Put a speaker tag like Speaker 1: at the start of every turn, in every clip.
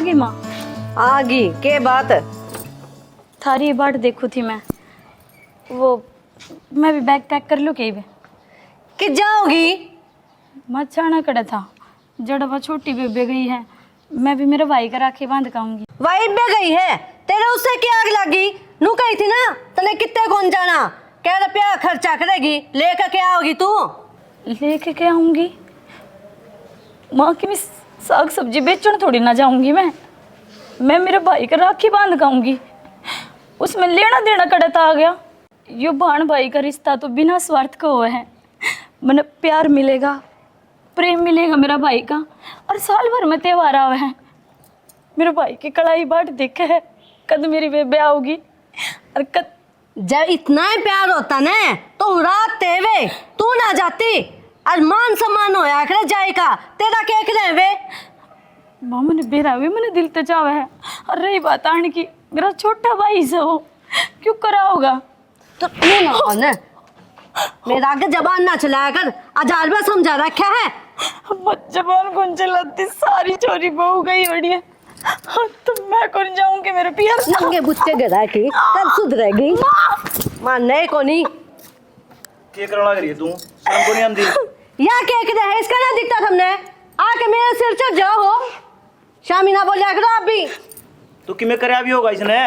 Speaker 1: गई माँ।
Speaker 2: आ गई के बात?
Speaker 1: थारी ये बाट देखू थी मैं, वो मैं भी बैग पैक कर लूँ कहीं भी
Speaker 2: कि जाओगी?
Speaker 1: मत जाना कड़ा था, जड़ वो छोटी बेबे गई है, मैं भी मेरे भाई का राखी बांध के आऊंगी।
Speaker 2: वाइफ में गई है तेरे, उससे क्या आग लगी? नू कही थी ना तने कितने कौन जाना, क्या रुपया खर्चा करेगी, लेकर क्या आओगी तू?
Speaker 1: लेके क्या आऊंगी माँ की, मैं साग सब्जी बेचने थोड़ी ना जाऊंगी। मैं मेरे भाई का राखी बांध के आऊंगी, उसमें लेना देना कड़ता आ गया। यो भाण भाई का रिश्ता तो बिना स्वार्थ का हुआ है, मैंने प्यार मिलेगा, प्रेम मिलेगा मेरा भाई का, और साल भर में त्योहार आवे हैं। मेरे भाई की कड़ाई बाट देखे है, कद मेरी बेबे आओगी और कद।
Speaker 2: जब इतना ही प्यार होता ना तो रात तेवे तू ना जाती, और मान सम्मान होया करे जाएगा, तेरा क्या करे वे?
Speaker 1: माँ मैंने बेरा हुई, मैंने दिल तो चावा है। और रही बात आने की, मेरा छोटा भाई से हो क्यों करा होगा?
Speaker 2: तो ये ना हो ना, मेरा आगे जबान ना चलाया कर, हजार बार समझा रखा है।
Speaker 1: मत जबान कौन चलाती, सारी चोरी बहू गई बढ़िया। तो मैं कौन जाऊंगी मेरे पियर
Speaker 2: नंगे बुच्चे गधा की कब सुधरेगी? मानने को नहीं
Speaker 3: क्या करना लग रही है तू? शर्म को नहीं आंदी?
Speaker 2: या क्या करे है इसका, ना दिखता तुमने? आके मेरे सिर चढ़ जाओ हो, शामी ना बोलिया करो आप भी।
Speaker 3: तो कि मैं करया भी होगा इसने?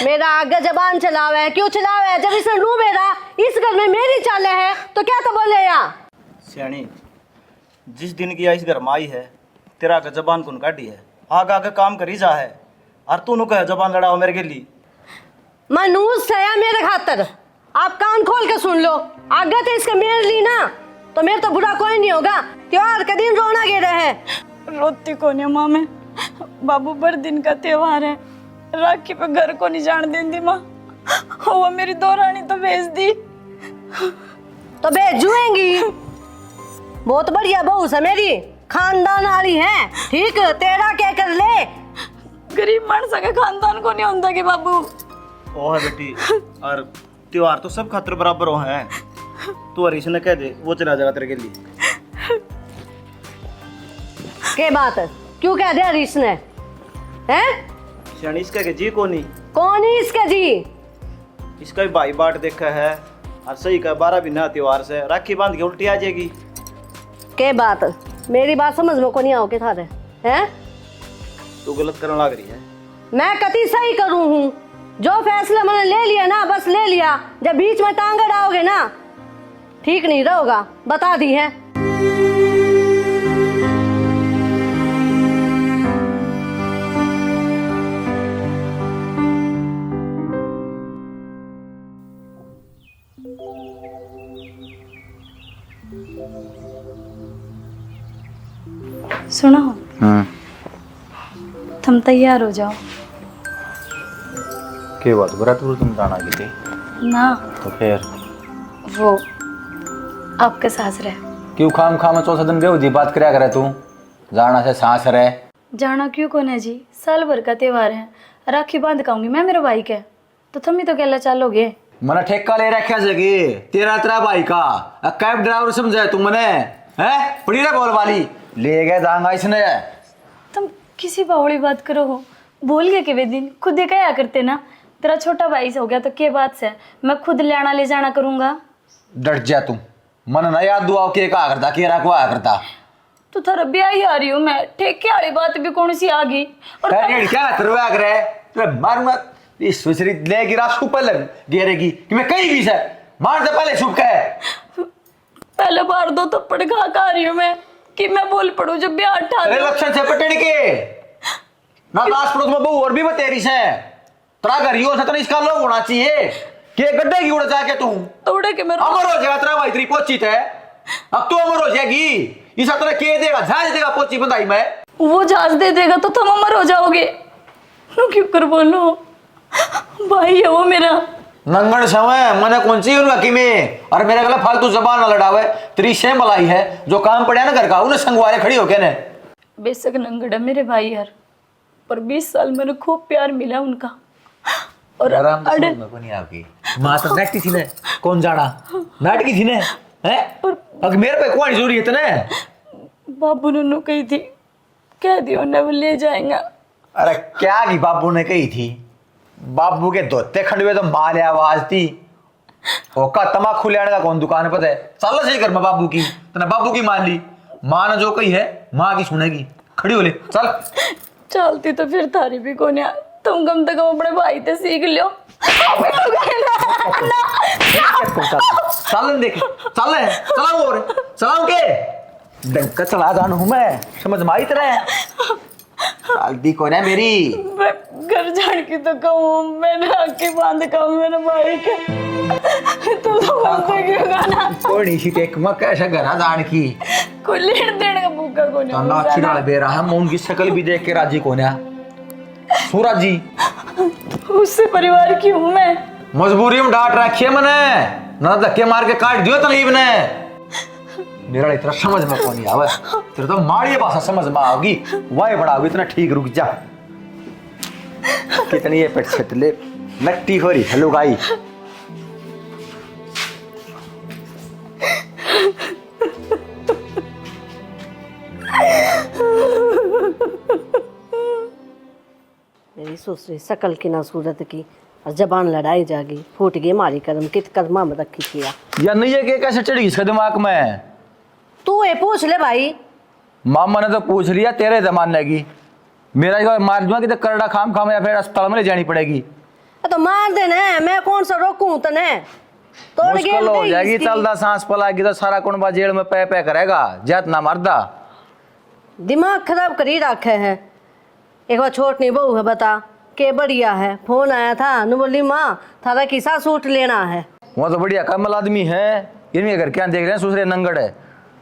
Speaker 2: मेरा आगे जबान चलावे है, क्यों चलावे है? जब इसने नू मेरा इस घर में मेरी चाले है तो क्या तो बोले या?
Speaker 3: सियानी, जिस दिन की इस घर में आई है तेरा आगे जबान कौन काटी है? आगे आगे काम करी जा है, और तू नु कहे जबान लड़ाओ मेरे के लिए।
Speaker 2: मनूस है मेरे खातर, आप कान खोल के सुन लो। आगे तो इसके मेरे लिए ना, तो मेरे तो बुरा कोई नहीं होगा। त्योहार के दिन रोना गिर है।
Speaker 1: रोती कौन है माँ मैं, बाबू बड़ दिन का त्योहार है, राखी पे घर को नहीं जान देंदी माँ। वो मेरी दो रानी तो भेज दी।
Speaker 2: तो भेजूंगी, बहुत बढ़िया बहू है मेरी, खानदान वाली है। ठीक, तेरा क्या कर ले?
Speaker 1: गरीब मानस का खानदान को नहीं होता कि बाबू।
Speaker 3: ओ है बेटी, और त्योहार तो सब खातर बराबर हो हैं। तू हरीश ने कह दे, वो चला जाएगा तेरे के लिए।
Speaker 2: क्या बात है, क्यों कह दिया हरीश ने? हैं?
Speaker 3: सियानी, इसका के जी कोनी,
Speaker 2: कौन है इसका जी?
Speaker 3: इसका भी भाई बाट देखा है, और सही का 12 महीना त्योहार से राखी बांध के उल्टी आ जाएगी।
Speaker 2: क्या बात, मेरी बात समझ में को नहीं आओ के थारे हैं?
Speaker 3: तू गलत करने लग रही है।
Speaker 2: मैं कति सही करूं हूँ, जो फैसला मैंने ले लिया ना बस ले लिया। जब बीच में टांग अड़ाओगे ना ठीक नहीं रहोगा, बता दी है।
Speaker 1: सुनो, तुम तैयार हो जाओ।
Speaker 4: के बात बराबर तुम जाना की थी
Speaker 1: ना
Speaker 4: तो फिर
Speaker 1: वो आपके सास रहे।
Speaker 4: क्यों खाम खाम चौथा दिन बेवधी बात करया करे तू? जाना से सांस रहे
Speaker 1: जाना क्यों कौन है जी, साल भर का त्योहार है, राखी बांध के आऊंगी मैं मेरे भाई के, तो तुम ही तो कहला चालोगे।
Speaker 4: मना ठेका ले रखा जगी तेरा तेरा भाई का कैब ड्राइवर समझे तू मने है? पड़ी रे बोल वाली ले गए जाऊंगा इसने।
Speaker 1: तुम किसी बावड़ी बात करो हो, भूल गए कि वे दिन खुद ही कहा करते ना, तेरा छोटा भाई से हो गया तो के बात से मैं खुद लेना ले जाना करूंगा।
Speaker 4: डट जा तू, मन ना याद दुआ के कहा करता के रखवा करता।
Speaker 1: तो थारा ब्याह ही आ रही हूँ मैं, ठेके वाली बात भी कौन सी आ गई? और
Speaker 4: क्या करवा करे तो मारूंगा इस सुसरी ले गिरा सुपर लग गिरेगी कि मैं कहीं भी से मार दे पहले सुप के।
Speaker 1: पहले बार दो तो पड़खा खा रही हूँ मैं कि मैं बोल पड़ू जब ब्याह उठा
Speaker 4: अरे लक्षण से पटने के ना दास पड़ोस में बहु और भी बतेरी से तरा घरियों से तो इसका लोग होना चाहिए कि गड्ढे की उड़ जाके तू
Speaker 1: तो उड़े के मेरे
Speaker 4: अमर हो जाएगा तेरा भाई तेरी पोची थे, अब तू अमर हो जाएगी। इस तरह के देगा झाज देगा पोची बंधाई में,
Speaker 1: वो जहाज दे देगा तो तुम अमर हो जाओगे। क्यों कर बोलो, भाई है वो मेरा।
Speaker 4: नंगन समय मैंने कौन सी उनका कि में और मेरे गला फालतू जबान ना लड़ावे। तेरी शेम मलाई है जो काम पड़ा ना घर का उन्हें संगवारे खड़ी होके ने।
Speaker 1: बेशक नंगड़ है मेरे भाई यार, पर 20 साल मैंने खूब प्यार मिला उनका। और
Speaker 4: अड़े नहीं आपकी मां तो नाटकी थी ने, कौन जाना नाटकी थी ने हैं? अब मेरे पे कौन जरूरी है तने?
Speaker 1: बाबू ने कही थी कह दियो ना वो ले जाएगा।
Speaker 4: अरे क्या की बाबू ने कही थी, बाबू के धोते खड़े तो माले आवाज थी। ओका तमाकू लेने का कौन दुकान पता है, चल सही कर मैं बाबू की, तने बाबू की मान ली, माँ ने जो कही है माँ की सुनेगी, खड़ी हो ले चल।
Speaker 1: चलती तो फिर थारी भी कोने, तुम कम से कम अपने भाई से सीख लियो।
Speaker 4: चल देख चल चलाऊ और चलाऊ के डंका चला जान हूं मैं, समझ में आई तरह चलती को ना मेरी।
Speaker 1: मैं घर जान की तो कहूँ, मैंने आके बांध कहूँ मेरे भाई के, तुम तो बोलते क्यों गाना?
Speaker 4: थोड़ी सी टेक में कैसे घरा जान की
Speaker 1: कोई लेन देने का भूखा कोने।
Speaker 4: तन्ना चिड़ाल बेरा है, मैं उनकी शक्ल भी देख के राजी को ना सूरज जी।
Speaker 1: उससे परिवार की हूँ मैं,
Speaker 4: मजबूरी में डांट रखी है मैंने, ना धक्के मार के काट दियो तलीब ने। मेरा इतना समझ में कौन आवे, तेरे तो माड़ी भाषा समझ में आओगी, वाई बड़ा होगी इतना ठीक, रुक जा। कितनी ये पेट छटले लट्टी हो रही हेलो गाई।
Speaker 2: मेरी ससुरी शकल की ना सूरत की, और जबान लड़ाई जागी, फूट गई मारी कर्म, कित कर्मा में रखी किया।
Speaker 4: या नहीं है कि कैसे चढ़ी इसके दिमाग में?
Speaker 2: तू ये पूछ ले भाई।
Speaker 4: मामा ने तो पूछ लिया तेरे जमाने की, मेरा जो मार दूंगा कि तो करड़ा खाम खाम या फिर अस्पताल में ले जानी पड़ेगी।
Speaker 2: तो मार देना, मैं कौन सा रोकूं तने, तोड़
Speaker 4: मुश्किल हो जाएगी, चलदा सांस पलागी तो सारा कुंबा जेल में पे करेगा, जात ना मरदा।
Speaker 2: दिमाग खराब करी रखे है। एक बार छोटनी बहू है, बता के बढ़िया है, फोन आया था, नु बोली माँ थारा किसा सूट लेना है।
Speaker 4: वो तो बढ़िया कमल आदमी है, इनके घर क्या देख रहे हैं, दूसरे नंगड़ है,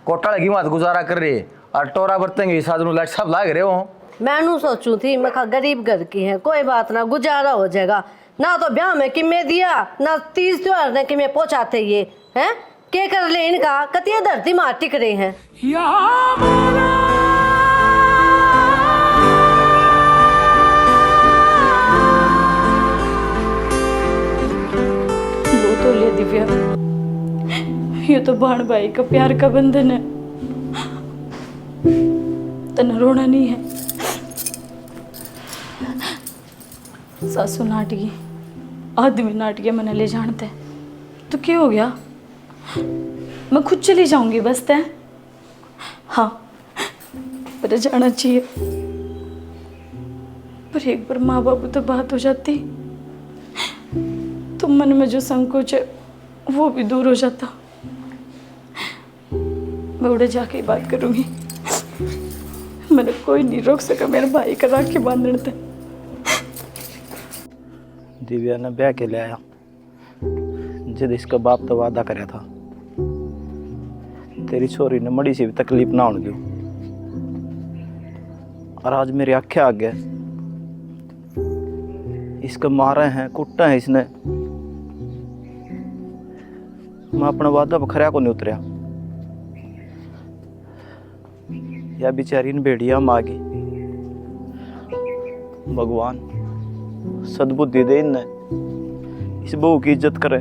Speaker 4: कोटाल की बात गुजारा कर रहे और टोरा बरतेंगे साधु लाइट सब लाग रहे हो।
Speaker 2: मैं नू सोचू थी, मैं कहा गरीब घर की है, कोई बात ना, गुजारा हो जाएगा। ना तो ब्याह में किमे दिया, ना तीज त्योहार ने किमे पहुंचाते ये हैं, के कर ले इनका, कतिया धरती मार टिक रहे हैं।
Speaker 1: वो तो ले दिव्या, ये तो बहन भाई का प्यार का बंधन है, तना रोना नहीं है। सासू नाटकी, आदमी नाटकी मैंने ले जानते हैं, तो क्या हो गया, मैं खुद चली जाऊंगी बस तय। हाँ पर जाना चाहिए, पर एक बार माँ बाप तो बात हो जाती तो मन में जो संकोच है वो भी दूर हो जाता। मैं उड़े जाके ही बात करूंगी, मैंने कोई नहीं रोक सका मेरे भाई का राखी बांधने तक।
Speaker 3: दिव्या ने ब्याह के ले आया, जब इसका बाप तो वादा कराया था तेरी छोरी ने मड़ी सी भी तकलीफ ना होने दो, और आज मेरी आंखें आ गया, इसको मारा है कुट्टा है इसने, मैं अपना वादा पर खरा को नहीं उतरिया। या बेचारी ने भेड़िया मांगी, भगवान सद्बुद्धि दे इन्हें, इस बहू की इज्जत करे।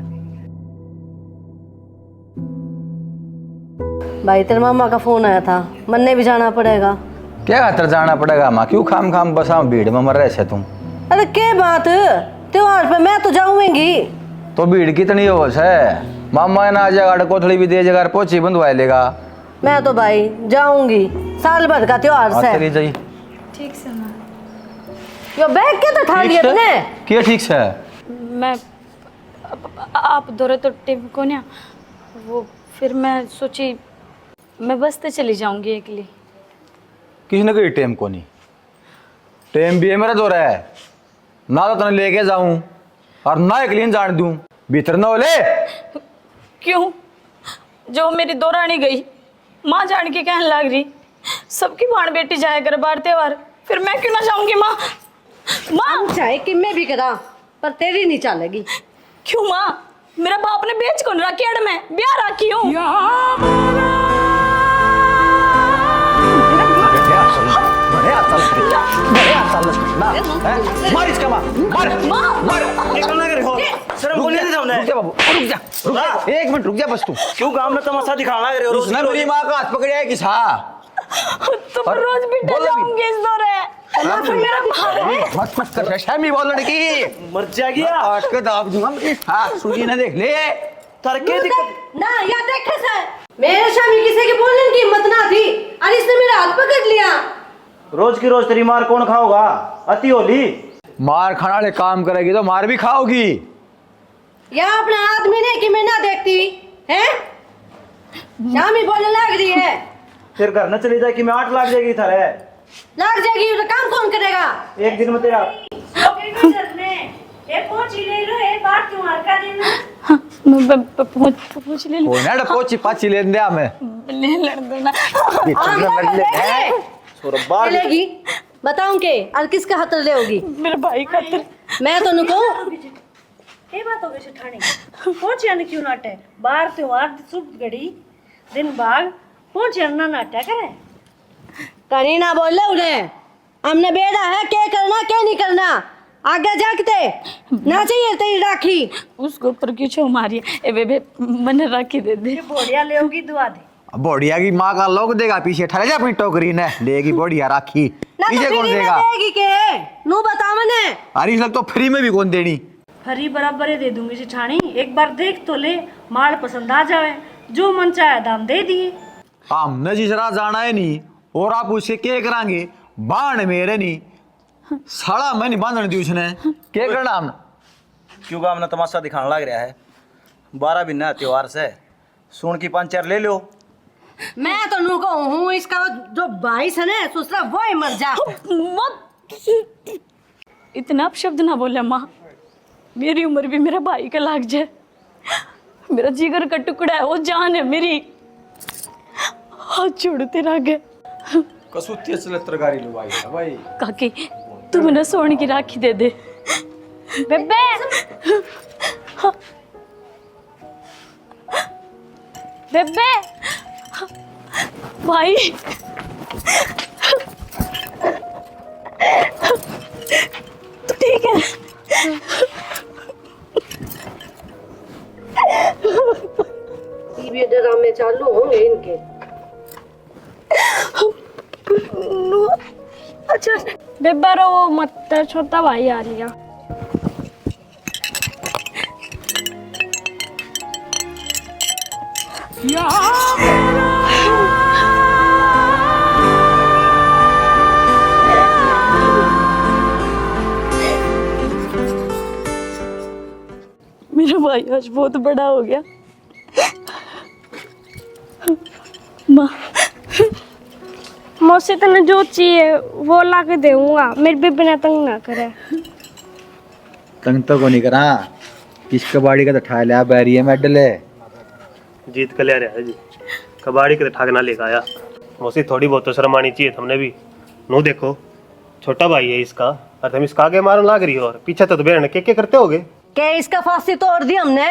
Speaker 2: भाई तेरे मामा का फोन आया था, मन्ने भी जाना पड़ेगा।
Speaker 4: क्या खातर जाना पड़ेगा माँ, क्यों खाम खाम बसा भीड़ में मर रहे से तुम?
Speaker 2: अरे क्या बात, त्योहार पे मैं तो जाऊंगी।
Speaker 4: तो भीड़ कितनी हो है, मामा ना जगह कोथड़ी भी दे जगह पोछी बंधवा लेगा।
Speaker 2: मैं तो भाई जाऊंगी, साल भर का त्योहार से।
Speaker 4: चली जाइए।
Speaker 1: ठीक से माँ,
Speaker 2: यो बैग के तो ठा लिया तूने।
Speaker 4: क्या ठीक से?
Speaker 1: मैं आप दौरे तो टिप को ना, वो फिर मैं सोची मैं बस से चली जाऊंगी अकेली।
Speaker 4: किसने कही टेम को नहीं, टेम भी है मेरा दौरा है, ना तो तने लेके जाऊं और ना एक लिए जान दूं, भीतर न ले।
Speaker 1: क्यों, जो मेरी दौरानी गई माँ जान के कहने लग रही सबकी भाण बेटी जाया कर बार त्योहार, फिर मैं क्यों ना जाऊंगी माँ? माँ
Speaker 2: चाहे कि मैं भी करा, पर तेरी नहीं चलेगी।
Speaker 1: क्यों माँ, मेरा बाप ने बेच कौन रखी अड़ में ब्याह रखी हूँ।
Speaker 4: मार इसका मार
Speaker 3: निकलना करे हो, शर्म को नहीं देता हमने।
Speaker 4: रुक जा बाबू, रुक जा, एक मिनट रुक जा बस तू।
Speaker 3: क्यों गांव में तमाशा दिखाना करे हो?
Speaker 4: उसने मेरी माँ का हाथ पकड़ा है किसा,
Speaker 1: तुम रोज भी
Speaker 4: बोलो भी।
Speaker 1: जाऊंगी इस दौरे फिर मेरा भाई
Speaker 4: मत मत कर शैमी बोल लड़की
Speaker 3: मर जाएगी
Speaker 4: आज के दाब दूंगा मैं हां सुनी ना देख ले
Speaker 3: तार के दिक्कत
Speaker 2: ना या देखे से मेरे शामी किसी के बोलने की हिम्मत ना थी और इसने मेरा हाथ पकड़ लिया।
Speaker 3: रोज की रोज तेरी मार कौन खाओगा? अति होली
Speaker 4: मार खाने वाले काम करेगी तो मार भी खाओगी।
Speaker 2: या अपने आदमी ने कि मैं ना देखती है शामी बोलने लग रही है।
Speaker 3: फिर घर न चली जाए कि मैं 8 लाख जाएगी थारे
Speaker 2: लग जाएगी तो काम कौन करेगा?
Speaker 3: एक दिन में तेरा
Speaker 1: पूछ ले
Speaker 4: कोई ना पोची पाची ले दे हमें
Speaker 1: ले लड़ देना
Speaker 3: सुरबार
Speaker 2: चलेगी बताऊं के और किसका हाथ ले होगी?
Speaker 1: मेरे भाई का
Speaker 2: मैं तो नुको
Speaker 5: ये बात हो गई सेठानी पहुंचे न क्यों नाटे बाहर त्योहार शुभ घड़ी दिन बाग पहुंचे न नाटा करे
Speaker 2: कहीं ना बोल ले उन्हें हमने बेड़ा है क्या करना क्या नहीं करना आगे जागते ना चाहिए तेरी राखी।
Speaker 1: उसके ऊपर क्यों छो मारी ए बेबे मैंने राखी दे दे।
Speaker 5: ये बोड़िया ले होगी दुआ दे
Speaker 4: बोड़िया की माँ का लोग देगा पीछे ठहरे जा अपनी टोकरी ने लेगी बोड़िया राखी
Speaker 2: ना
Speaker 4: पीछे
Speaker 2: तो
Speaker 4: कौन
Speaker 2: फ्री में
Speaker 4: देगा?
Speaker 2: देगी के नू बता मने
Speaker 4: अरे इस तो फ्री में भी कौन देनी।
Speaker 5: हरी बराबर ही दे दूंगी सेठानी एक बार देख तो ले माल पसंद आ जाए जो मन चाहे दाम दे दिए।
Speaker 4: हमने जिस राह जाना है नहीं और आप उससे क्या करांगे बाण मेरे नहीं साड़ा मैं नहीं बांधने दी उसने क्या करना हमने
Speaker 3: क्यों का हमने तमाशा दिखाने लग रहा है 12 दिन त्योहार से सुन की 5-4 ले लो।
Speaker 2: मैं तो नू को हूँ इसका जो भाई है ना दूसरा वो ही मर जा।
Speaker 1: मत इतना शब्द ना बोले माँ मेरी उम्र भी मेरा भाई का लाग जाए मेरा जिगर का टुकड़ा है वो जान है मेरी हाथ छोड़ते रह गए।
Speaker 4: कसुत्ती चले तरकारी लो भाई
Speaker 1: काकी तू मुझे सोने की राखी दे दे बेबे बेबे भाई तू ठीक है?
Speaker 2: ये ड्रामे चालू होंगे इनके।
Speaker 1: अच्छा
Speaker 6: बेबा रो मत छोटा भाई आ लिया।
Speaker 1: मेरा भाई आज बहुत बड़ा हो गया माँ
Speaker 6: मुझसे तने जो चाहिए वो ला के दूंगा मेरे बेबे ने तंग ना करे।
Speaker 4: तंग तो को नहीं करा किस कबाड़ी का तो ठा लिया बैरिया मेडल है
Speaker 7: जीत कर ले रहा है जी कबाड़ी के ठाकना लेकर आया मौसी थोड़ी बहुत तो शर्म आनी चाहिए तुमने भी नो देखो छोटा भाई है इसका और तुम इसका आगे मारने लग रही हो और पीछे तो बहन के करते होगे
Speaker 2: के इसका फांसी तोड़ दी हमने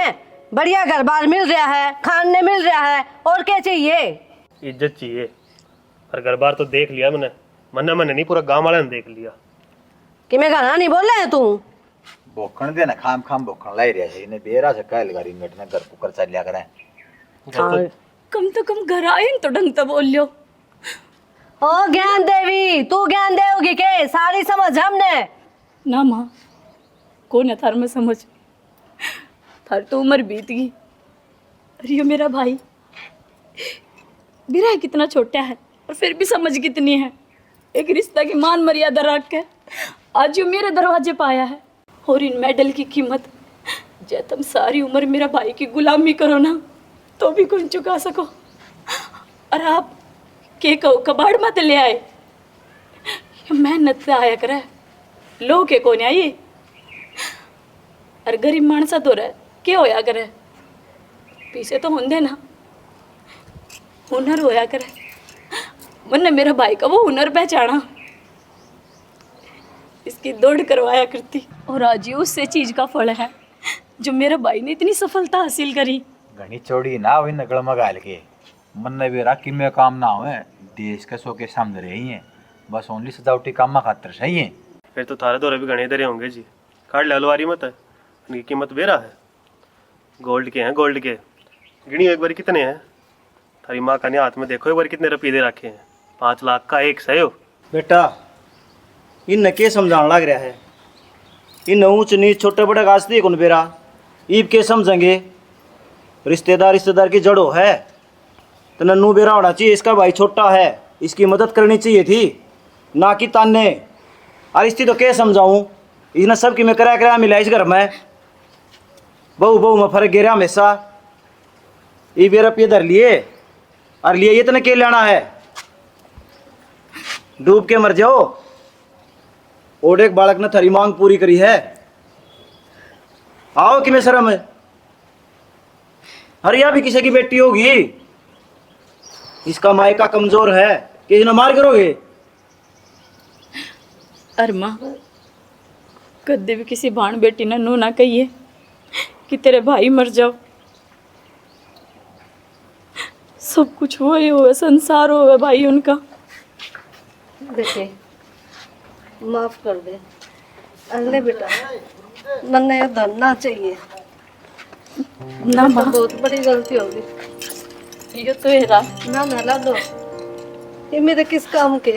Speaker 2: बढ़िया घर बार मिल रहा है खाने मिल रहा है और क्या चाहिए?
Speaker 7: इज्जत चाहिए और घर बार तो देख लिया मैंने नहीं पूरा गांव वाले ने देख लिया
Speaker 2: कि मैं गाना नहीं बोल रहा है तू
Speaker 4: भोखण दे ना खाम खाम भोखण लाई रहा है इन्हें बेरा से कहल गारी मेट ने घर कुकर चल लिया करें
Speaker 1: कम तो कम घर आए तो ढंग तो बोल लो।
Speaker 2: ओ ज्ञान देवी तू ज्ञान देगी के सारी समझ हमने
Speaker 1: ना माँ कौन है थार में समझ थार तो उम्र बीत गई। अरे ये मेरा भाई मेरा कितना छोटा है और फिर भी समझ कितनी है। एक रिश्ता की मान मर्यादा रख कर आज यो मेरे दरवाजे पे आया है और इन मेडल की कीमत जब तुम सारी उम्र मेरा भाई की गुलामी करो ना तो भी कौन चुका सको। और आप के कहो कबाड़ मत ले आए मेहनत से आया करे लो के कौन आई और गरीब मानसा तो रहे क्या होया करे पीछे तो होंदे ना हुनर होया करे। मैंने मेरा भाई का वो हुनर पहचाना इसकी दौड़ करवाया करती और आज ये उससे चीज का फल है जो मेरे भाई ने इतनी सफलता हासिल करी।
Speaker 4: घनी चौड़ी ना हुई नकल मगाल के मन ने भी रखी में काम ना हुए देश के सो के सामने रही हैं बस ओनली सजावटी काम खातर सही है।
Speaker 7: फिर तो थारे दौरे भी घने दरे होंगे जी काट ले अलवारी मत है इनकी कीमत बेरा है गोल्ड के हैं गोल्ड के गिनी एक बार कितने हैं थारी माँ का हाथ में देखो एक बार कितने रुपये दे रखे हैं 5 लाख का एक सही हो।
Speaker 3: बेटा इन के समझाने लग रहा है, इन ऊंच नीच छोटे बड़े गाजती कौन बेरा ईब के समझेंगे। रिश्तेदार की जड़ो है तो नन्नू बेरा होना चाहिए। इसका भाई छोटा है, इसकी मदद करनी चाहिए थी, ना कि ताने। और इसकी तो क्या समझाऊं, इसने सब की मैं करा मिला इस घर में। बहू में फर्क गिरा हमेशा। ये बेरा पे धर लिए और लिए ये तने के लेना है, डूब के मर जाओ। और एक बालक ने थारी मांग पूरी करी है, आओ कि मैं शर्म है। अरे या भी किसी की बेटी होगी, इसका मायका कमजोर है कि इन्हें मार करोगे।
Speaker 1: अरे माँ, कदे भी किसी भाण बेटी ने नू ना कहिए कि तेरे भाई मर जाओ। सब कुछ वो ही हुआ, संसार हुआ भाई उनका।
Speaker 2: बेटे माफ कर दे। अगले बेटा मन्ने ये धरना चाहिए,
Speaker 1: ना
Speaker 2: तो
Speaker 1: माँ,
Speaker 2: बहुत बड़ी गलती होगी।
Speaker 1: ये तो हेरा।
Speaker 2: ना ला दो, ये मेरे किस काम के।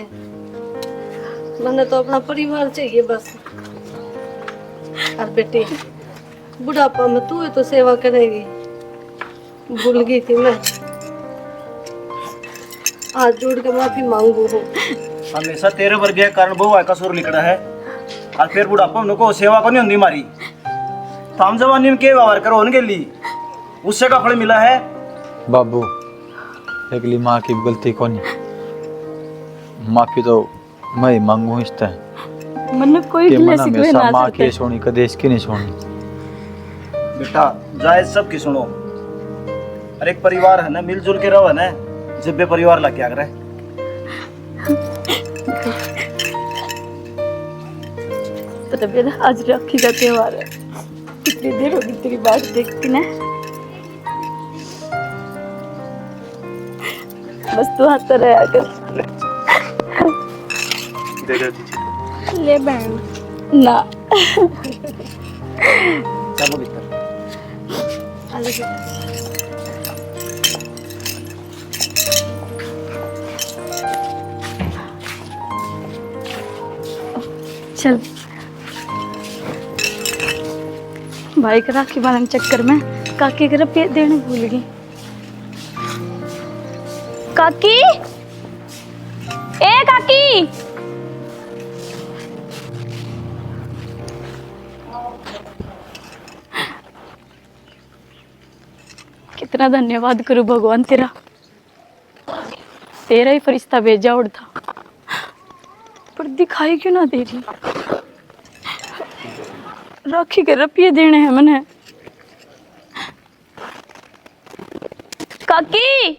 Speaker 2: मैंने तो अपना परिवार चाहिए बस। और बेटी बुढ़ापा में तू ही तो सेवा करेगी, भूल गई थी मैं। हाथ जोड़ के माफी मांगू हूँ।
Speaker 3: हमेशा तेरे वर्ग के कारण बहु का सुर लिखड़ा है, और फिर बुढ़ापा में को सेवा को नहीं होती मारी। थाम जवानी में के व्यवहार करो उनके लिए, उससे का फल मिला है।
Speaker 4: बाबू अगली माँ की गलती कौन है, माफी तो मैं ही मांगू इस तरह
Speaker 1: मन कोई
Speaker 4: कि
Speaker 1: गिले
Speaker 4: मना
Speaker 1: शिकवे
Speaker 4: हमेशा
Speaker 1: ना
Speaker 4: माँ
Speaker 1: करते।
Speaker 4: की सुनी कदे इसकी नहीं सुनी।
Speaker 3: बेटा जायज सबकी सुनो, और एक परिवार है ना, मिलजुल के रहो ना। जब बे परिवार ला क्या करे।
Speaker 1: तो बेटा आज राखी का त्योहार है, कितनी देर होगी तेरी बात देखती ना। बस तू हाथ रहा कर।
Speaker 7: दे दे दीजिए।
Speaker 6: ले बहन।
Speaker 1: ना
Speaker 3: चलो भीतर।
Speaker 1: चल, भाई का राखी बांधने चक्कर में काकी के रुपये देने भूल गई। काकी, ए काकी, कितना धन्यवाद करूं भगवान तेरा, तेरा ही फरिश्ता भेजा उड़ता, पर दिखाई क्यों ना दे रही। राखी के रुपये देने हैं मने। काकी।